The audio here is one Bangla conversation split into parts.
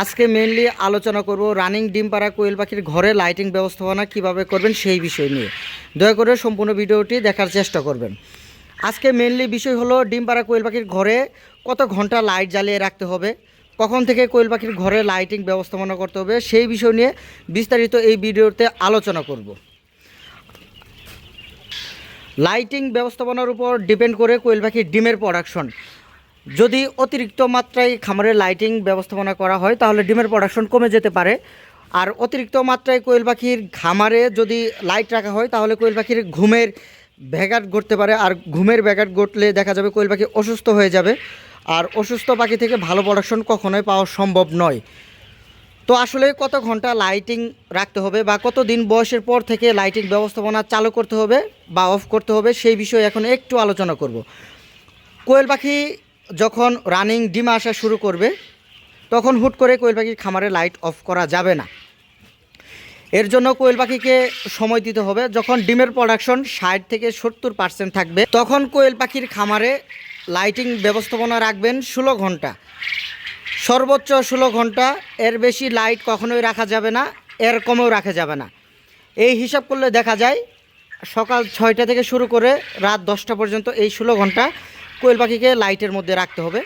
আজকে মেইনলি আলোচনা করব রানিং ডিম পাড়া কোয়েল পাখির ঘরে লাইটিং ব্যবস্থাপনা কিভাবে করবেন সেই বিষয় নিয়ে। দয়া করে সম্পূর্ণ ভিডিওটি দেখার চেষ্টা করবেন। আজকে মেইনলি বিষয় হলো ডিম পাড়া কোয়েল পাখির ঘরে কত ঘন্টা লাইট জ্বালিয়ে রাখতে হবে, কখন থেকে কোয়েল পাখির ঘরে লাইটিং ব্যবস্থাপনা করতে হবে সেই বিষয় নিয়ে বিস্তারিত এই ভিডিওতে আলোচনা করব। লাইটিং ব্যবস্থাপনার উপর ডিপেন্ড করে কোয়েল পাখির ডিমের প্রোডাকশন। যদি অতিরিক্ত মাত্রায় খামারে লাইটিং ব্যবস্থাপনা করা হয় তাহলে ডিমের প্রোডাকশন কমে যেতে পারে। আর অতিরিক্ত মাত্রায় কোয়েল পাখির খামারে যদি লাইট রাখা হয় তাহলে কোয়েল পাখির ঘুমের ব্যাঘাত ঘটতে পারে। আর ঘুমের ব্যাঘাত ঘটলে দেখা যাবে কোয়েল পাখি অসুস্থ হয়ে যাবে। আর অসুস্থ পাখি থেকে ভালো প্রোডাকশন কখনোই পাওয়া সম্ভব নয়। তো আসলে কত ঘন্টা লাইটিং রাখতে হবে বা কত দিন বয়সের পর থেকে লাইটিং ব্যবস্থাপনা চালু করতে হবে বা অফ করতে হবে সেই বিষয়ে এখন একটু আলোচনা করব। কোয়েল পাখি যখন রানিং ডিম আসা শুরু করবে তখন হুট করে কোয়েল পাখির খামারে লাইট অফ করা যাবে না। এর জন্য কোয়েল পাখিকে সময় দিতে হবে। যখন ডিমের প্রোডাকশন 60 থেকে 70% থাকবে তখন কোয়েল পাখির খামারে লাইটিং ব্যবস্থাপনা রাখবেন 16 ঘন্টা, সর্বোচ্চ 16 ঘন্টা। এর বেশি লাইট কখনোই রাখা যাবে না, এর কমেও রাখা যাবে না। এই হিসাব করলে দেখা যায় সকাল 6টা থেকে শুরু করে রাত 10টা পর্যন্ত এই 16 ঘন্টা কোয়েল পাখিকে লাইটের মধ্যে রাখতে হবে।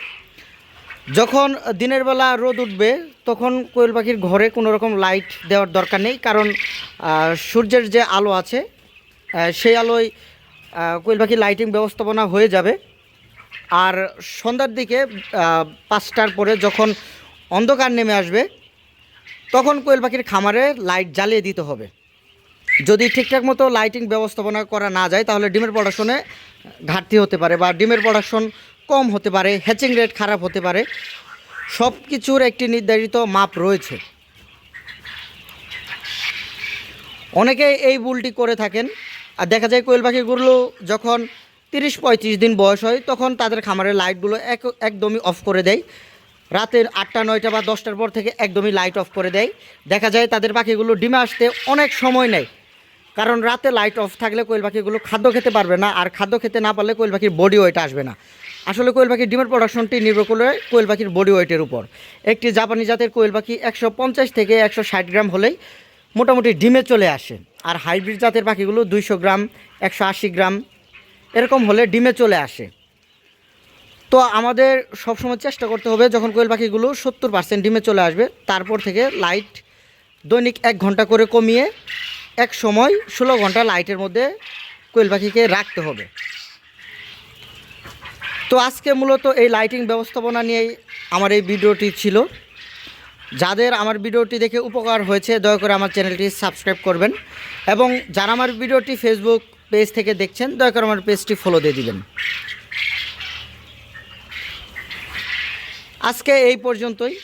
যখন দিনের বেলা রোদ উঠবে তখন কোয়েল পাখির ঘরে কোনো রকম লাইট দেওয়ার দরকার নেই, কারণ সূর্যের যে আলো আছে সেই আলোয় কোয়েল পাখির লাইটিং ব্যবস্থাপনা হয়ে যাবে। আর সন্ধ্যার দিকে 5টার পরে যখন অন্ধকার নেমে আসবে তখন কোয়েল পাখির খামারে লাইট জ্বালিয়ে দিতে হবে। যদি ঠিকঠাক মতো লাইটিং ব্যবস্থাপনা করা না যায় তাহলে ডিমের প্রোডাকশনে ঘাটতি হতে পারে বা ডিমের প্রোডাকশন কম হতে পারে, হ্যাচিং রেট খারাপ হতে পারে। সব কিছুর একটি নির্ধারিত মাপ রয়েছে। অনেকে এই ভুলটি করে থাকেন। আর দেখা যায় কোয়েল পাখিগুলো যখন 30-35 দিন বয়স হয় তখন তাদের খামারের লাইটগুলো একদমই অফ করে দেয়। রাতের 8টা 9টা বা 10টার পর থেকে একদমই লাইট অফ করে দেয়। দেখা যায় তাদের পাখিগুলো ডিমে আসতে অনেক সময় নেয়, কারণ রাতে লাইট অফ থাকলে কোয়েল পাখিগুলো খাদ্য খেতে পারবে না। আর খাদ্য খেতে না পারলে কোয়েল পাখির বডি ওয়েট আসবে না। আসলে কোয়েল পাখির ডিমের প্রোডাকশনটি নির্ভর করে কোয়েল পাখির বডি ওয়েটের উপর। একটি জাপানি জাতের কোয়েল পাখি 150 থেকে 160 গ্রাম হলেই মোটামুটি ডিমে চলে আসে। আর হাইব্রিড জাতের পাখিগুলো 200 গ্রাম 180 গ্রাম এরকম হলে ডিমে চলে আসে। তো আমাদের সবসময় চেষ্টা করতে হবে যখন কোয়েল পাখিগুলো 70% ডিমে চলে আসবে তারপর থেকে লাইট দৈনিক 1 ঘন্টা করে কমিয়ে এক সময় 16 ঘন্টা লাইটের মধ্যে কোয়েল পাখিকে রাখতে হবে। তো আজকে মূলত এই লাইটিং ব্যবস্থাপনা নিয়েই আমার এই ভিডিওটি ছিল। যাদের আমার ভিডিওটি দেখে উপকার হয়েছে দয়া করে আমার চ্যানেলটি সাবস্ক্রাইব করবেন, এবং যারা আমার ভিডিওটি ফেসবুক পেজ থেকে দেখছেন দয়া করে আমার পেজটি ফলো দিয়ে দিবেন। আজকে এই পর্যন্তই।